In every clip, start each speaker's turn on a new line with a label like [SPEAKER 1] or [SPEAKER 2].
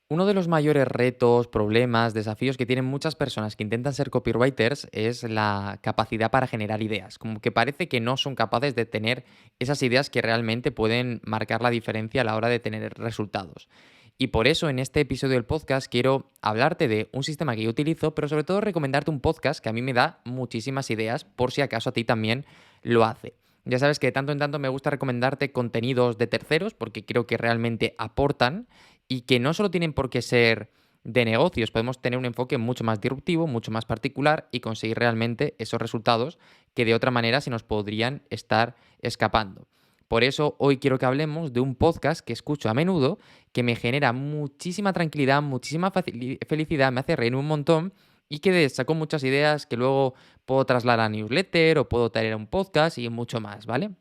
[SPEAKER 1] Uno de los mayores retos, problemas, desafíos que tienen muchas personas que intentan ser copywriters es la capacidad para generar ideas. Como que parece que no son capaces de tener esas ideas que realmente pueden marcar la diferencia a la hora de tener resultados. Y por eso en este episodio del podcast quiero hablarte de un sistema que yo utilizo, pero sobre todo recomendarte un podcast que a mí me da muchísimas ideas por si acaso a ti también lo hace. Ya sabes que de tanto en tanto me gusta recomendarte contenidos de terceros porque creo que realmente aportan y que no solo tienen por qué ser de negocios, podemos tener un enfoque mucho más disruptivo, mucho más particular y conseguir realmente esos resultados que de otra manera se nos podrían estar escapando. Por eso hoy quiero que hablemos de un podcast que escucho a menudo, que me genera muchísima tranquilidad, muchísima felicidad, me hace reír un montón y que saco muchas ideas que luego puedo trasladar a newsletter o puedo traer a un podcast y mucho más, ¿vale?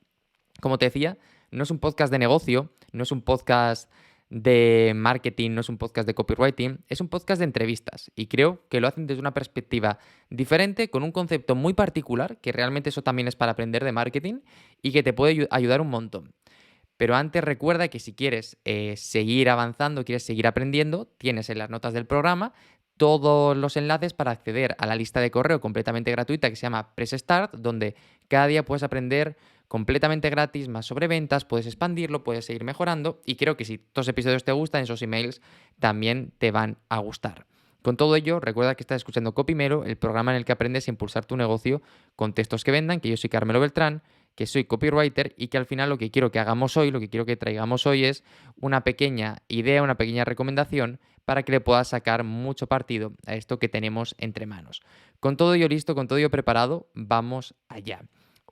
[SPEAKER 1] Como te decía, no es un podcast de negocio, no es un podcast de marketing, no es un podcast de copywriting, es un podcast de entrevistas y creo que lo hacen desde una perspectiva diferente, con un concepto muy particular, que realmente eso también es para aprender de marketing y que te puede ayudar un montón. Pero antes recuerda que si quieres seguir avanzando, quieres seguir aprendiendo, tienes en las notas del programa todos los enlaces para acceder a la lista de correo completamente gratuita que se llama Press Start, donde cada día puedes aprender completamente gratis más sobre ventas, puedes expandirlo, puedes seguir mejorando y creo que si estos episodios te gustan, esos emails también te van a gustar. Con todo ello, recuerda que estás escuchando Copimero, el programa en el que aprendes a impulsar tu negocio con textos que vendan, que yo soy Carmelo Beltrán, que soy copywriter y que al final lo que quiero que hagamos hoy, lo que quiero que traigamos hoy es una pequeña idea, una pequeña recomendación para que le puedas sacar mucho partido a esto que tenemos entre manos. Con todo ello listo, con todo ello preparado, vamos allá.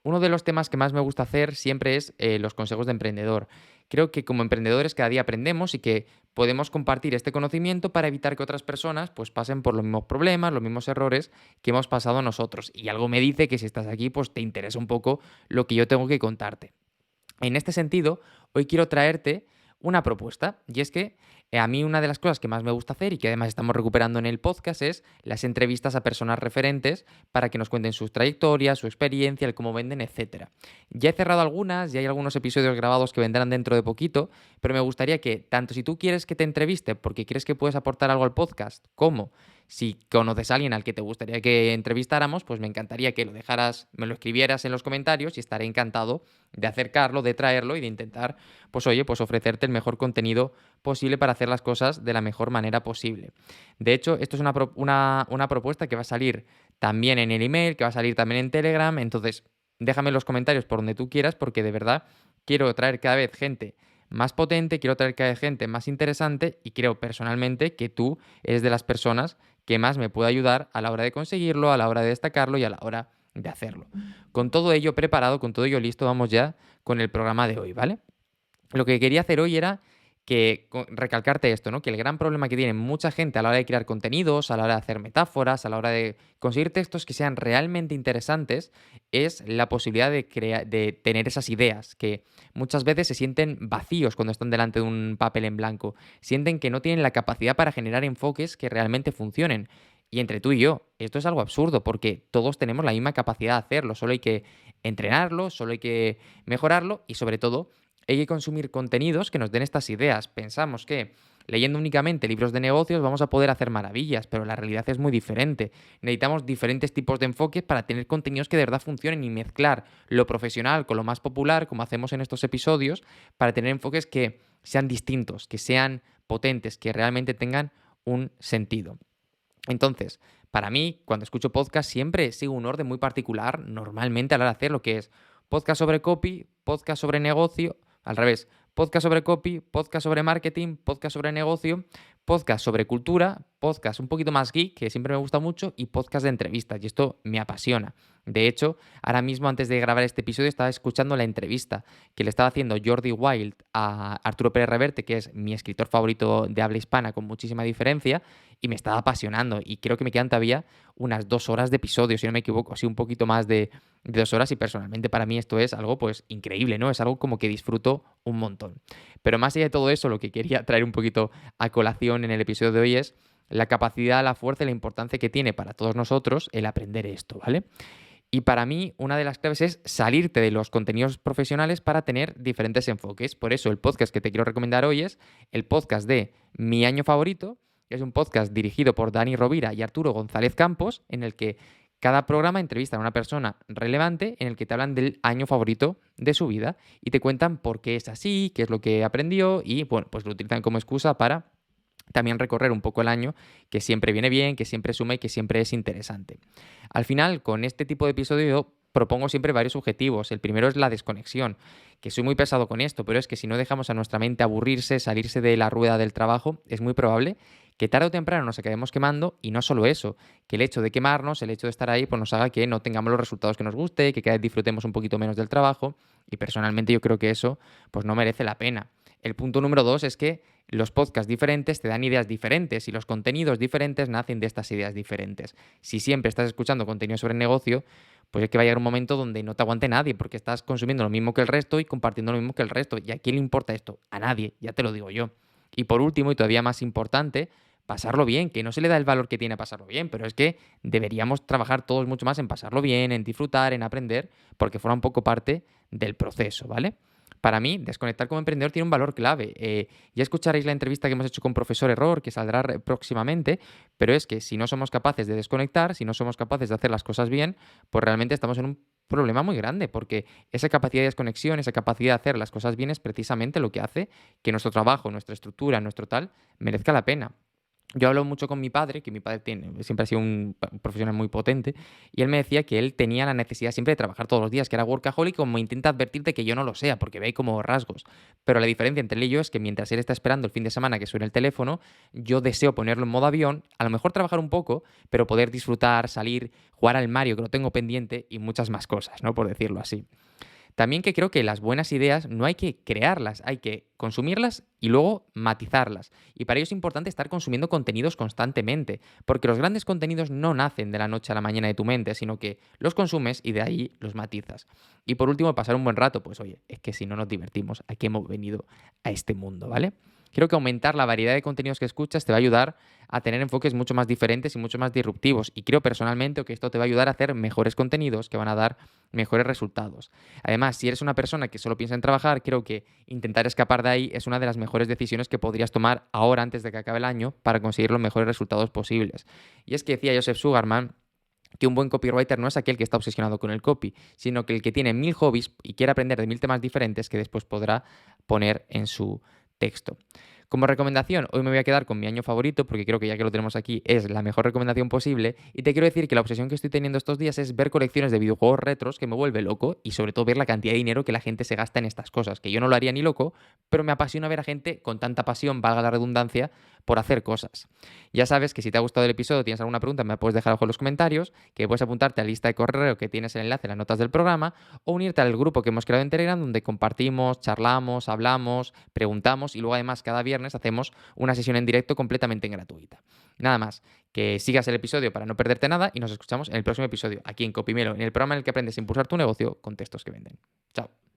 [SPEAKER 1] Uno de los temas que más me gusta hacer siempre es los consejos de emprendedor. Creo que como emprendedores cada día aprendemos y que podemos compartir este conocimiento para evitar que otras personas pues pasen por los mismos problemas, los mismos errores que hemos pasado nosotros. Y algo me dice que si estás aquí pues te interesa un poco lo que yo tengo que contarte. En este sentido, hoy quiero traerte una propuesta y es que a mí una de las cosas que más me gusta hacer y que además estamos recuperando en el podcast es las entrevistas a personas referentes para que nos cuenten sus trayectorias, su experiencia, el cómo venden, etcétera. Ya he cerrado algunas, ya hay algunos episodios grabados que vendrán dentro de poquito, pero me gustaría que tanto si tú quieres que te entreviste porque crees que puedes aportar algo al podcast, como si conoces a alguien al que te gustaría que entrevistáramos, pues me encantaría que lo dejaras, me lo escribieras en los comentarios y estaré encantado de acercarlo, de traerlo y de intentar, pues oye, pues ofrecerte el mejor contenido posible para hacer las cosas de la mejor manera posible. De hecho, esto es una propuesta que va a salir también en el email, que va a salir también en Telegram, entonces déjame en los comentarios por donde tú quieras porque de verdad quiero traer cada vez gente más potente, quiero traer cada vez gente más interesante y creo personalmente que tú eres de las personas que más me puede ayudar a la hora de conseguirlo, a la hora de destacarlo y a la hora de hacerlo. Con todo ello preparado, con todo ello listo, vamos ya con el programa de hoy, ¿vale? Lo que quería hacer hoy era que recalcarte esto, ¿no? Que el gran problema que tiene mucha gente a la hora de crear contenidos, a la hora de hacer metáforas, a la hora de conseguir textos que sean realmente interesantes, es la posibilidad de tener esas ideas, que muchas veces se sienten vacíos cuando están delante de un papel en blanco, sienten que no tienen la capacidad para generar enfoques que realmente funcionen. Y entre tú y yo, esto es algo absurdo porque todos tenemos la misma capacidad de hacerlo, solo hay que entrenarlo, solo hay que mejorarlo y sobre todo hay que consumir contenidos que nos den estas ideas. Pensamos que leyendo únicamente libros de negocios vamos a poder hacer maravillas, pero la realidad es muy diferente. Necesitamos diferentes tipos de enfoques para tener contenidos que de verdad funcionen y mezclar lo profesional con lo más popular, como hacemos en estos episodios, para tener enfoques que sean distintos, que sean potentes, que realmente tengan un sentido. Entonces, para mí, cuando escucho podcast, siempre sigo un orden muy particular, normalmente a la hora de hacer lo que es podcast sobre copy, podcast sobre negocio, al revés, podcast sobre copy, podcast sobre marketing, podcast sobre negocio, podcast sobre cultura, podcast un poquito más geek, que siempre me gusta mucho, y podcast de entrevistas, y esto me apasiona. De hecho, ahora mismo antes de grabar este episodio estaba escuchando la entrevista que le estaba haciendo Jordi Wild a Arturo Pérez Reverte, que es mi escritor favorito de habla hispana con muchísima diferencia, y me estaba apasionando. Y creo que me quedan todavía unas 2 horas de episodio, si no me equivoco, así un poquito más de 2 horas. Y personalmente para mí esto es algo pues increíble, ¿no? Es algo como que disfruto un montón. Pero más allá de todo eso, lo que quería traer un poquito a colación en el episodio de hoy es la capacidad, la fuerza y la importancia que tiene para todos nosotros el aprender esto, ¿vale? Y para mí, una de las claves es salirte de los contenidos profesionales para tener diferentes enfoques. Por eso, el podcast que te quiero recomendar hoy es el podcast de Mi Año Favorito, que es un podcast dirigido por Dani Rovira y Arturo González Campos, en el que cada programa entrevista a una persona relevante en el que te hablan del año favorito de su vida y te cuentan por qué es así, qué es lo que aprendió y, bueno, pues lo utilizan como excusa para también recorrer un poco el año, que siempre viene bien, que siempre suma y que siempre es interesante. Al final, con este tipo de episodio yo propongo siempre varios objetivos. El primero es la desconexión, que soy muy pesado con esto, pero es que si no dejamos a nuestra mente aburrirse, salirse de la rueda del trabajo, es muy probable que tarde o temprano nos acabemos quemando y no solo eso, que el hecho de quemarnos, el hecho de estar ahí, pues nos haga que no tengamos los resultados que nos guste, que cada vez disfrutemos un poquito menos del trabajo y personalmente yo creo que eso pues no merece la pena. El punto número dos es que los podcasts diferentes te dan ideas diferentes y los contenidos diferentes nacen de estas ideas diferentes. Si siempre estás escuchando contenido sobre negocio, pues es que va a llegar un momento donde no te aguante nadie porque estás consumiendo lo mismo que el resto y compartiendo lo mismo que el resto. ¿Y a quién le importa esto? A nadie, ya te lo digo yo. Y por último, y todavía más importante, pasarlo bien, que no se le da el valor que tiene a pasarlo bien, pero es que deberíamos trabajar todos mucho más en pasarlo bien, en disfrutar, en aprender, porque forma un poco parte del proceso, ¿vale? Para mí, desconectar como emprendedor tiene un valor clave. Ya escucharéis la entrevista que hemos hecho con Profesor Error, que saldrá próximamente, pero es que si no somos capaces de desconectar, si no somos capaces de hacer las cosas bien, pues realmente estamos en un problema muy grande, porque esa capacidad de desconexión, esa capacidad de hacer las cosas bien es precisamente lo que hace que nuestro trabajo, nuestra estructura, nuestro tal, merezca la pena. Yo hablo mucho con mi padre, que mi padre siempre ha sido un profesional muy potente, y él me decía que él tenía la necesidad siempre de trabajar todos los días, que era workaholic, como intenta advertirte que yo no lo sea, porque ve ahí como rasgos. Pero la diferencia entre él y yo es que mientras él está esperando el fin de semana que suene el teléfono, yo deseo ponerlo en modo avión, a lo mejor trabajar un poco, pero poder disfrutar, salir, jugar al Mario, que lo tengo pendiente, y muchas más cosas, ¿no? Por decirlo así. También que creo que las buenas ideas no hay que crearlas, hay que consumirlas y luego matizarlas. Y para ello es importante estar consumiendo contenidos constantemente, porque los grandes contenidos no nacen de la noche a la mañana de tu mente, sino que los consumes y de ahí los matizas. Y por último, pasar un buen rato, pues oye, es que si no nos divertimos, ¿a qué hemos venido a este mundo, ¿vale? Creo que aumentar la variedad de contenidos que escuchas te va a ayudar a tener enfoques mucho más diferentes y mucho más disruptivos. Y creo personalmente que esto te va a ayudar a hacer mejores contenidos que van a dar mejores resultados. Además, si eres una persona que solo piensa en trabajar, creo que intentar escapar de ahí es una de las mejores decisiones que podrías tomar ahora antes de que acabe el año para conseguir los mejores resultados posibles. Y es que decía Joseph Sugarman que un buen copywriter no es aquel que está obsesionado con el copy, sino que el que tiene 1000 hobbies y quiere aprender de 1000 temas diferentes que después podrá poner en su texto. Como recomendación, hoy me voy a quedar con mi año favorito, porque creo que ya que lo tenemos aquí es la mejor recomendación posible, y te quiero decir que la obsesión que estoy teniendo estos días es ver colecciones de videojuegos retros que me vuelve loco, y sobre todo ver la cantidad de dinero que la gente se gasta en estas cosas, que yo no lo haría ni loco, pero me apasiona ver a gente con tanta pasión, valga la redundancia, por hacer cosas. Ya sabes que si te ha gustado el episodio, tienes alguna pregunta, me la puedes dejar abajo en los comentarios, que puedes apuntarte a la lista de correo que tienes el enlace en las notas del programa, o unirte al grupo que hemos creado en Telegram, donde compartimos, charlamos, hablamos, preguntamos, y luego además cada viernes hacemos una sesión en directo completamente gratuita. Nada más, que sigas el episodio para no perderte nada y nos escuchamos en el próximo episodio, aquí en Copimelo, en el programa en el que aprendes a impulsar tu negocio con textos que venden. Chao.